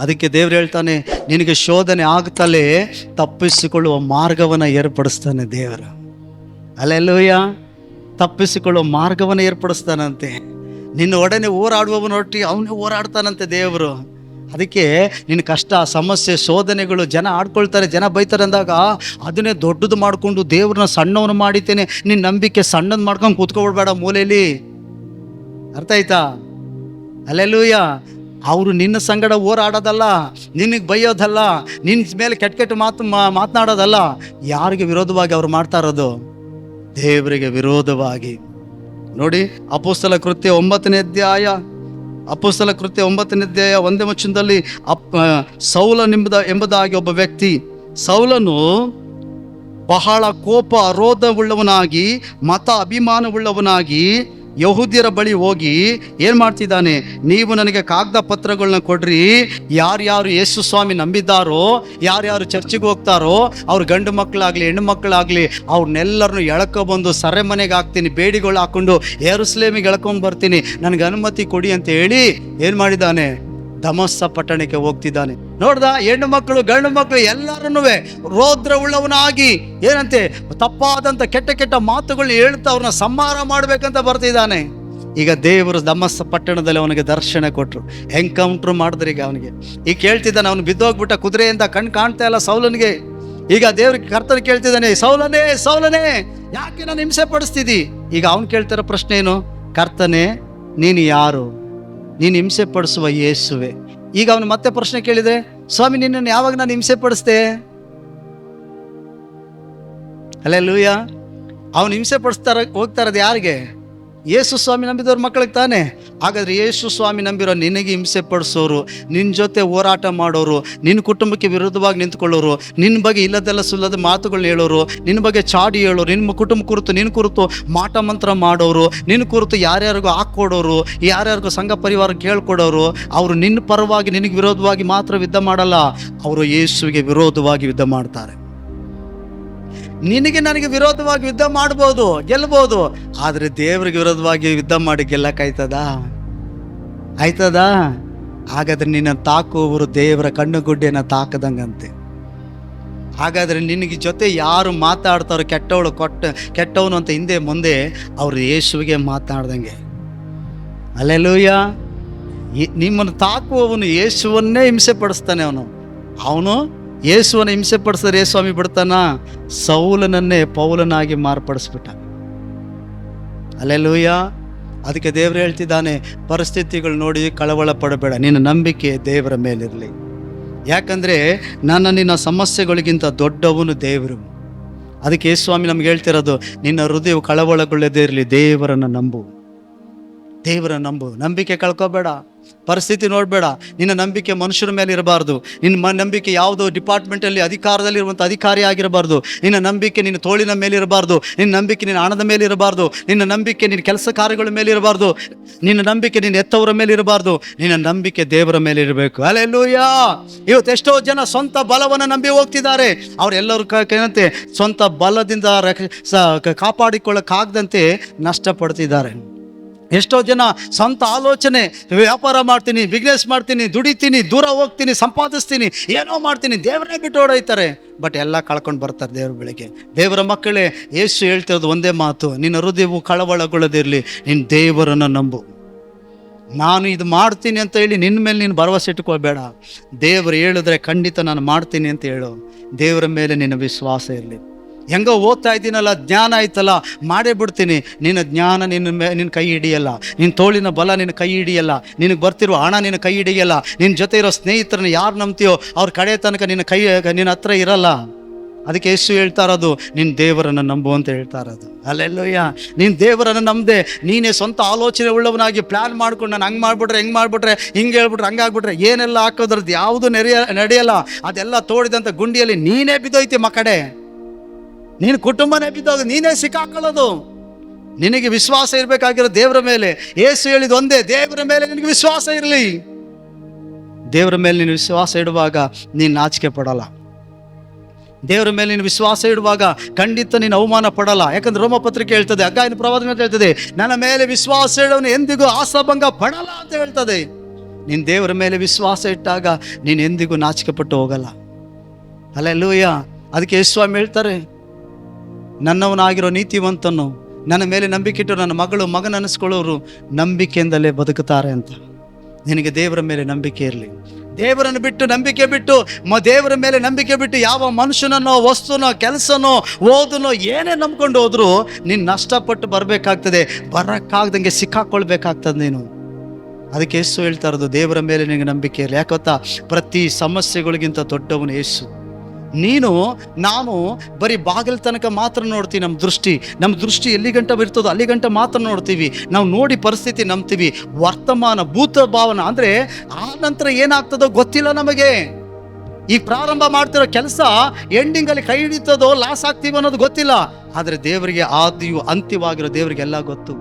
ಅದಕ್ಕೆ ದೇವ್ರು ಹೇಳ್ತಾನೆ, ನಿನಗೆ ಶೋಧನೆ ಆಗ್ತಲೇ ತಪ್ಪಿಸಿಕೊಳ್ಳುವ ಮಾರ್ಗವನ್ನು ಏರ್ಪಡಿಸ್ತಾನೆ ದೇವರು. ಹಲ್ಲೆಲೂಯಾ. ತಪ್ಪಿಸಿಕೊಳ್ಳುವ ಮಾರ್ಗವನ್ನು ಏರ್ಪಡಿಸ್ತಾನಂತೆ. ನಿನ್ನ ಒಡನೆ ಹೋರಾಡುವವನೊಟ್ಟಿಗೆ ಅವನೇ ಹೋರಾಡ್ತಾನಂತೆ ದೇವರು. ಅದಕ್ಕೆ ನಿನ್ನ ಕಷ್ಟ, ಸಮಸ್ಯೆ, ಶೋಧನೆಗಳು ಜನ ಆಡ್ಕೊಳ್ತಾರೆ, ಜನ ಬೈತಾರೆ ಅಂದಾಗ ಅದನ್ನೇ ದೊಡ್ಡದು ಮಾಡಿಕೊಂಡು ದೇವ್ರನ್ನ ಸಣ್ಣವನು ಮಾಡಿದ್ದೇನೆ, ನಿನ್ನ ನಂಬಿಕೆ ಸಣ್ಣದು ಮಾಡ್ಕೊಂಡು ಕೂತ್ಕೊಳ್ಬೇಡ ಮೂಲೆಯಲ್ಲಿ. ಅರ್ಥ ಆಯ್ತಾ? ಹಲ್ಲೆಲೂಯಾ. ಅವರು ನಿನ್ನ ಸಂಗಡ ಹೋರಾಡೋದಲ್ಲ, ನಿನಗೆ ಬೈಯೋದಲ್ಲ, ನಿನ್ನ ಮೇಲೆ ಕೆಟ್ಟ ಮಾತನಾಡೋದಲ್ಲ. ಯಾರಿಗೆ ವಿರೋಧವಾಗಿ ಅವ್ರು ಮಾಡ್ತಾ ಇರೋದು? ದೇವರಿಗೆ ವಿರೋಧವಾಗಿ. ನೋಡಿ, ಅಪೊಸ್ತಲ ಕೃತ್ಯ 9ನೇ ಅಧ್ಯಾಯ 1ನೇ ವಚನದಲ್ಲಿ ಎಂಬುದಾಗಿ ಒಬ್ಬ ವ್ಯಕ್ತಿ, ಸೌಲನು ಬಹಳ ಕೋಪ ರೋಧವುಳ್ಳವನಾಗಿ, ಮತ ಅಭಿಮಾನವುಳ್ಳವನಾಗಿ ಯಹೂದ್ಯರ ಬಳಿ ಹೋಗಿ ಏನು ಮಾಡ್ತಿದ್ದಾನೆ, ನೀವು ನನಗೆ ಕಾಗದ ಪತ್ರಗಳನ್ನ ಕೊಡ್ರಿ, ಯಾರ್ಯಾರು ಯೇಸು ಸ್ವಾಮಿ ನಂಬಿದ್ದಾರೋ, ಯಾರ್ಯಾರು ಚರ್ಚಿಗೆ ಹೋಗ್ತಾರೋ ಅವ್ರ ಗಂಡು ಮಕ್ಕಳಾಗಲಿ ಹೆಣ್ಣು ಮಕ್ಕಳಾಗಲಿ ಅವ್ರನ್ನೆಲ್ಲರನ್ನು ಎಳ್ಕೊಬಂದು ಸೆರೆಮನೆಗೆ ಹಾಕ್ತೀನಿ, ಬೇಡಿಗಳು ಹಾಕ್ಕೊಂಡು ಯೆರೂಸಲೇಮಿಗೆ ಎಳ್ಕೊಂಡು ಬರ್ತೀನಿ, ನನಗೆ ಅನುಮತಿ ಕೊಡಿ ಅಂತ ಹೇಳಿ ಏನು ಮಾಡಿದ್ದಾನೆ, ದಮಸ್ಕ ಪಟ್ಟಣಕ್ಕೆ ಹೋಗ್ತಿದ್ದಾನೆ. ನೋಡ್ದ, ಹೆಣ್ಣು ಮಕ್ಕಳು ಗಂಡು ಮಕ್ಕಳು ಎಲ್ಲರನ್ನೂ ರೋದ್ರ ಉಳ್ಳವನಾಗಿ ಏನಂತೆ ತಪ್ಪಾದಂಥ ಕೆಟ್ಟ ಮಾತುಗಳನ್ನ ಹೇಳ್ತಾ ಅವ್ರನ್ನ ಸಂಹಾರ ಮಾಡ್ಬೇಕಂತ ಬರ್ತಿದ್ದಾನೆ. ಈಗ ದೇವರು ದಮಸ್ಕ ಪಟ್ಟಣದಲ್ಲಿ ಅವನಿಗೆ ದರ್ಶನ ಕೊಟ್ಟರು, ಎನ್ಕೌಂಟ್ರ್ ಮಾಡಿದ್ರು. ಈಗ ಅವನಿಗೆ ಕೇಳ್ತಿದ್ದಾನೆ, ಅವನು ಬಿದ್ದೋಗ್ಬಿಟ್ಟ, ಕುದುರೆಯಿಂದ ಕಣ್ಣು ಕಾಣ್ತಾ ಇಲ್ಲ ಸೌಲನಿಗೆ. ಈಗ ದೇವ್ರಿಗೆ ಕರ್ತನ ಕೇಳ್ತಿದ್ದಾನೆ, ಸೌಲನೇ ಸೌಲನೇ ಯಾಕೆ ನಾನು ಹಿಂಸೆ ಪಡಿಸ್ತಿದ್ದಿ? ಈಗ ಅವನು ಕೇಳ್ತಿರೋ ಪ್ರಶ್ನೆ ಏನು, ಕರ್ತನೆ ನೀನು ಯಾರು? ನೀನು ಹಿಂಸೆ ಪಡಿಸುವ ಯೇಸುವೆ. ಈಗ ಅವನು ಮತ್ತೆ ಪ್ರಶ್ನೆ ಕೇಳಿದ್ರೆ, ಸ್ವಾಮಿ ನಿನ್ನನ್ನು ಯಾವಾಗ ನಾನು ಹಿಂಸೆ ಪಡಿಸ್ದೆ? ಹಲ್ಲೆಲೂಯಾ. ಅವನು ಹಿಂಸೆ ಹೋಗ್ತಾ ಇರೋದು ಯಾರಿಗೆ? ಯೇಸು ಸ್ವಾಮಿ ನಂಬಿದವ್ರ ಮಕ್ಕಳಿಗೆ ತಾನೆ. ಹಾಗಾದ್ರೆ ಯೇಸು ಸ್ವಾಮಿ ನಂಬಿರೋ ನಿನಗೆ ಹಿಂಸೆ ಪಡಿಸೋರು, ನಿನ್ನ ಜೊತೆ ಹೋರಾಟ ಮಾಡೋರು, ನಿನ್ನ ಕುಟುಂಬಕ್ಕೆ ವಿರುದ್ಧವಾಗಿ ನಿಂತ್ಕೊಳ್ಳೋರು, ನಿನ್ನ ಬಗ್ಗೆ ಇಲ್ಲದೆಲ್ಲ ಸುಲ್ಲದ ಮಾತುಗಳನ್ನ ಹೇಳೋರು, ನಿನ್ನ ಬಗ್ಗೆ ಚಾಡಿ ಹೇಳೋರು, ನಿನ್ನ ಕುಟುಂಬ ಕುರಿತು ನಿನ್ನ ಕುರಿತು ಮಾಟ ಮಂತ್ರ ಮಾಡೋರು, ನಿನ್ನ ಕುರಿತು ಯಾರ್ಯಾರಿಗೂ ಹಾಕ್ಕೊಡೋರು, ಯಾರ್ಯಾರಿಗೂ ಸಂಘ ಪರಿವಾರ ಕೇಳ್ಕೊಡೋರು, ಅವರು ನಿನ್ನ ಪರವಾಗಿ ನಿನಗೆ ವಿರೋಧವಾಗಿ ಮಾತ್ರ ಯುದ್ಧ ಮಾಡಲ್ಲ, ಅವರು ಯೇಸುವಿಗೆ ವಿರೋಧವಾಗಿ ಯುದ್ಧ ಮಾಡ್ತಾರೆ. ನಿನಗೆ ನನಗೆ ವಿರೋಧವಾಗಿ ಯುದ್ಧ ಮಾಡ್ಬೋದು, ಗೆಲ್ಬೋದು, ಆದರೆ ದೇವರಿಗೆ ವಿರೋಧವಾಗಿ ಯುದ್ಧ ಮಾಡಿ ಗೆಲ್ಲಕ್ಕಾಯ್ತದಾ? ಆಯ್ತದಾ? ಹಾಗಾದ್ರೆ ನಿನ್ನ ತಾಕುವವರು ದೇವರ ಕಣ್ಣುಗುಡ್ಡೆಯನ್ನು ತಾಕದಂಗಂತೆ. ಹಾಗಾದರೆ ನಿನಗೆ ಜೊತೆ ಯಾರು ಮಾತಾಡ್ತಾರೋ ಕೆಟ್ಟವನು ಅಂತ ಹಿಂದೆ ಮುಂದೆ ಅವರು ಯೇಸುವಿಗೆ ಮಾತನಾಡ್ದಂಗೆ. ಹಲ್ಲೆಲೂಯಾ. ನಿಮ್ಮನ್ನು ತಾಕುವವನು ಯೇಸುವನ್ನೇ ಹಿಂಸೆ ಪಡಿಸ್ತಾನೆ. ಅವನು ಯೇಸುವನ್ನು ಹಿಂಸೆ ಪಡಿಸಿದ್ರೆ ಯೇಸು ಸ್ವಾಮಿ ಬಿಡ್ತಾನ? ಸೌಲನನ್ನೇ ಪೌಲನಾಗಿ ಮಾರ್ಪಡಿಸ್ಬಿಟ್ಟ. ಹಲ್ಲೆಲೂಯಾ. ಅದಕ್ಕೆ ದೇವರು ಹೇಳ್ತಿದ್ದಾನೆ, ಪರಿಸ್ಥಿತಿಗಳು ನೋಡಿ ಕಳವಳ ಪಡಬೇಡ, ನಿನ್ನ ನಂಬಿಕೆ ದೇವರ ಮೇಲಿರಲಿ. ಯಾಕಂದರೆ ನಿನ್ನ ಸಮಸ್ಯೆಗಳಿಗಿಂತ ದೊಡ್ಡವನು ದೇವರು. ಅದಕ್ಕೆ ಯೇಸು ಸ್ವಾಮಿ ನಮ್ಗೆ ಹೇಳ್ತಿರೋದು, ನಿನ್ನ ಹೃದಯವು ಕಳವಳಗೊಳ್ಳದೇ ಇರಲಿ, ದೇವರನ್ನು ನಂಬು, ದೇವರನ್ನು ನಂಬು. ನಂಬಿಕೆ ಕಳ್ಕೊಬೇಡ, ಪರಿಸ್ಥಿತಿ ನೋಡಬೇಡ. ನಿನ್ನ ನಂಬಿಕೆ ಮನುಷ್ಯರ ಮೇಲೆ ಇರಬಾರ್ದು. ನಿನ್ನ ನಂಬಿಕೆ ಯಾವುದೋ ಡಿಪಾರ್ಟ್ಮೆಂಟಲ್ಲಿ ಅಧಿಕಾರದಲ್ಲಿರುವಂಥ ಅಧಿಕಾರಿ ಆಗಿರಬಾರ್ದು. ನಿನ್ನ ನಂಬಿಕೆ ನಿನ್ನ ತೋಳಿನ ಮೇಲೆ ಇರಬಾರ್ದು. ನಿನ್ನ ನಂಬಿಕೆ ನಿನ್ನ ಹಣದ ಮೇಲೆ ಇರಬಾರ್ದು. ನಿನ್ನ ನಂಬಿಕೆ ನಿನ್ನ ಕೆಲಸ ಕಾರ್ಯಗಳ ಮೇಲೆ ಇರಬಾರ್ದು. ನಿನ್ನ ನಂಬಿಕೆ ನಿನ್ನ ಎತ್ತವರ ಮೇಲೆ ಇರಬಾರ್ದು. ನಿನ್ನ ನಂಬಿಕೆ ದೇವರ ಮೇಲೆ ಇರಬೇಕು. ಹಲ್ಲೆಲೂಯಾ. ಇವತ್ತು ಎಷ್ಟೋ ಜನ ಸ್ವಂತ ಬಲವನ್ನು ನಂಬಿ ಹೋಗ್ತಿದ್ದಾರೆ. ಅವರೆಲ್ಲರೂ ಏನಂತೆ ಸ್ವಂತ ಬಲದಿಂದ ಕಾಪಾಡಿಕೊಳ್ಳಕ್ಕಾಗದಂತೆ ನಷ್ಟಪಡ್ತಿದ್ದಾರೆ. ಎಷ್ಟೋ ಜನ ಸ್ವಂತ ಆಲೋಚನೆ, ವ್ಯಾಪಾರ ಮಾಡ್ತೀನಿ, ಬಿಸ್ನೆಸ್ ಮಾಡ್ತೀನಿ, ದುಡಿತೀನಿ, ದೂರ ಹೋಗ್ತೀನಿ, ಸಂಪಾದಿಸ್ತೀನಿ, ಏನೋ ಮಾಡ್ತೀನಿ, ದೇವರೇ ಬಿಟ್ಟು ಓಡೋಯ್ತಾರೆ. ಬಟ್ ಎಲ್ಲ ಕಳ್ಕೊಂಡು ಬರ್ತಾರೆ ದೇವ್ರ ಬೆಳಗ್ಗೆ. ದೇವರ ಮಕ್ಕಳೇ, ಯೇಸು ಹೇಳ್ತಿರೋದು ಒಂದೇ ಮಾತು, ನಿನ್ನ ಹೃದಯವು ಕಳವಳಗೊಳ್ಳದಿರಲಿ, ನಿನ್ನ ದೇವರನ್ನು ನಂಬು. ನಾನು ಇದು ಮಾಡ್ತೀನಿ ಅಂತ ಹೇಳಿ ನಿನ್ನ ಮೇಲೆ ನೀನು ಭರವಸೆ ಇಟ್ಕೊಳ್ಬೇಡ. ದೇವರು ಹೇಳಿದ್ರೆ ಖಂಡಿತ ನಾನು ಮಾಡ್ತೀನಿ ಅಂತ ಹೇಳು. ದೇವರ ಮೇಲೆ ನಿನ್ನ ವಿಶ್ವಾಸ ಇರಲಿ. ಹೆಂಗೋ ಓದ್ತಾ ಇದ್ದೀನಲ್ಲ, ಜ್ಞಾನ ಆಯ್ತಲ್ಲ, ಮಾಡೇ ಬಿಡ್ತೀನಿ. ನಿನ್ನ ಜ್ಞಾನ ನಿನ್ನ ಕೈ ಹಿಡಿಯಲ್ಲ. ನಿನ್ನ ತೋಳಿನ ಬಲ ನಿನ್ನ ಕೈ ಹಿಡಿಯಲ್ಲ. ನಿನಗೆ ಬರ್ತಿರೋ ಹಣ ನಿನ್ನ ಕೈ ಹಿಡಿಯಲ್ಲ. ನಿನ್ನ ಜೊತೆ ಇರೋ ಸ್ನೇಹಿತರನ್ನ ಯಾರು ನಂಬ್ತೀಯೋ ಅವ್ರ ಕಡೆ ತನಕ ನಿನ್ನ ಹತ್ರ ಇರಲ್ಲ. ಅದಕ್ಕೆ ಯೇಸು ಹೇಳ್ತಾ ಇರೋದು, ನಿನ್ನ ದೇವರನ್ನು ನಂಬು ಅಂತ ಹೇಳ್ತಾ ಇರೋದು. ಹಲ್ಲೆಲೂಯಾ. ನೀನು ದೇವರನ್ನು ನಂಬದೆ ನೀನೇ ಸ್ವಂತ ಆಲೋಚನೆ ಉಳ್ಳವನಾಗಿ ಪ್ಲ್ಯಾನ್ ಮಾಡ್ಕೊಂಡು ನಾನು ಹಂಗೆ ಮಾಡಿಬಿಟ್ರೆ ಹಿಂಗೆ ಮಾಡಿಬಿಟ್ರೆ ಹಿಂಗೆ ಹೇಳ್ಬಿಟ್ರೆ ಹಂಗೆ ಆಗ್ಬಿಟ್ರೆ ಏನೆಲ್ಲ ಹಾಕೋದ್ರದ್ದು ಯಾವುದು ನಡೆಯಲ್ಲ. ಅದೆಲ್ಲ ತೋಡಿದಂಥ ಗುಂಡಿಯಲ್ಲಿ ನೀನೇ ಬಿದ್ದೋಯ್ತಿ ಮಕ್ಕಡೆ. ನೀನು ಕುಟುಂಬನೇ ಬಿದ್ದೋಗ, ನೀನೇ ಸಿಕ್ಕಾಕೊಳ್ಳೋದು. ನಿನಗೆ ವಿಶ್ವಾಸ ಇರಬೇಕಾಗಿರೋ ದೇವರ ಮೇಲೆ. ಯೇಸು ಹೇಳಿದ ಒಂದೇ, ದೇವರ ಮೇಲೆ ನಿನಗೆ ವಿಶ್ವಾಸ ಇರಲಿ. ದೇವರ ಮೇಲೆ ನೀನು ವಿಶ್ವಾಸ ಇಡುವಾಗ ನೀನು ನಾಚಿಕೆ ಪಡಲ್ಲ. ದೇವರ ಮೇಲೆ ನೀನು ವಿಶ್ವಾಸ ಇಡುವಾಗ ಖಂಡಿತ ನೀನು ಅವಮಾನ ಪಡಲ್ಲ. ಯಾಕಂದ್ರೆ ರೋಮಪತ್ರಿಕೆ ಹೇಳ್ತದೆ, ಹಗ್ಗಾಯನ ಪ್ರವಾದನೆ ಹೇಳ್ತದೆ, ನನ್ನ ಮೇಲೆ ವಿಶ್ವಾಸ ಇಡೋನು ಎಂದಿಗೂ ಆಶಾಭಂಗ ಪಡಲ್ಲ ಅಂತ ಹೇಳ್ತದೆ. ನೀನು ದೇವರ ಮೇಲೆ ವಿಶ್ವಾಸ ಇಟ್ಟಾಗ ನೀನು ಎಂದಿಗೂ ನಾಚಿಕೆಪಟ್ಟು ಹೋಗಲ್ಲ. ಹಲ್ಲೆಲೂಯ. ಅದಕ್ಕೆ ಯೇಸು ಸ್ವಾಮಿ ಹೇಳ್ತಾರೆ, ನನ್ನವನಾಗಿರೋ ನೀತಿವಂತನು, ನನ್ನ ಮೇಲೆ ನಂಬಿಕೆ ಇಟ್ಟು ನನ್ನ ಮಗಳು ಮಗನ ಅನ್ನಿಸ್ಕೊಳ್ಳೋರು ನಂಬಿಕೆಯಿಂದಲೇ ಬದುಕುತ್ತಾರೆ ಅಂತ. ನಿನಗೆ ದೇವರ ಮೇಲೆ ನಂಬಿಕೆ ಇರಲಿ. ದೇವರನ್ನು ಬಿಟ್ಟು ನಂಬಿಕೆ ಬಿಟ್ಟು ದೇವರ ಮೇಲೆ ನಂಬಿಕೆ ಬಿಟ್ಟು ಯಾವ ಮನುಷ್ಯನನ್ನೋ ವಸ್ತುನೋ ಕೆಲಸನೋ ಓದನೋ ಏನೇ ನಂಬ್ಕೊಂಡು ಹೋದ್ರು ನೀನು ನಷ್ಟಪಟ್ಟು ಬರಬೇಕಾಗ್ತದೆ, ಬರೋಕ್ಕಾಗ್ದಂಗೆ ಸಿಕ್ಕಾಕೊಳ್ಬೇಕಾಗ್ತದೆ ನೀನು. ಅದಕ್ಕೆ ಯೇಸು ಹೇಳ್ತಾ ಇರೋದು, ದೇವರ ಮೇಲೆ ನಿನಗೆ ನಂಬಿಕೆ ಇರಲಿ. ಯಾಕೆ ಗೊತ್ತಾ? ಪ್ರತಿ ಸಮಸ್ಯೆಗಳಿಗಿಂತ ದೊಡ್ಡವನು ಯೇಸು. ನಾನು ಬರೀ ಬಾಗಿಲ ತನಕ ಮಾತ್ರ ನೋಡ್ತೀವಿ. ನಮ್ಮ ದೃಷ್ಟಿ ಎಲ್ಲಿ ಗಂಟ ಇರ್ತದೋ ಅಲ್ಲಿ ಗಂಟ ಮಾತ್ರ ನೋಡ್ತೀವಿ. ನಾವು ನೋಡಿ ಪರಿಸ್ಥಿತಿ ನಂಬ್ತೀವಿ. ವರ್ತಮಾನ ಭೂತ ಭಾವನ ಅಂದರೆ ಆ ನಂತರ ಏನಾಗ್ತದೋ ಗೊತ್ತಿಲ್ಲ ನಮಗೆ. ಈ ಪ್ರಾರಂಭ ಮಾಡ್ತಿರೋ ಕೆಲಸ ಎಂಡಿಂಗಲ್ಲಿ ಕೈ ಹಿಡಿತದೋ ಲಾಸ್ ಆಗ್ತೀವಿ ಅನ್ನೋದು ಗೊತ್ತಿಲ್ಲ. ಆದರೆ ದೇವರಿಗೆ ಆದಿಯು ಅಂತ್ಯವಾಗಿರೋ ದೇವರಿಗೆಲ್ಲ ಗೊತ್ತು.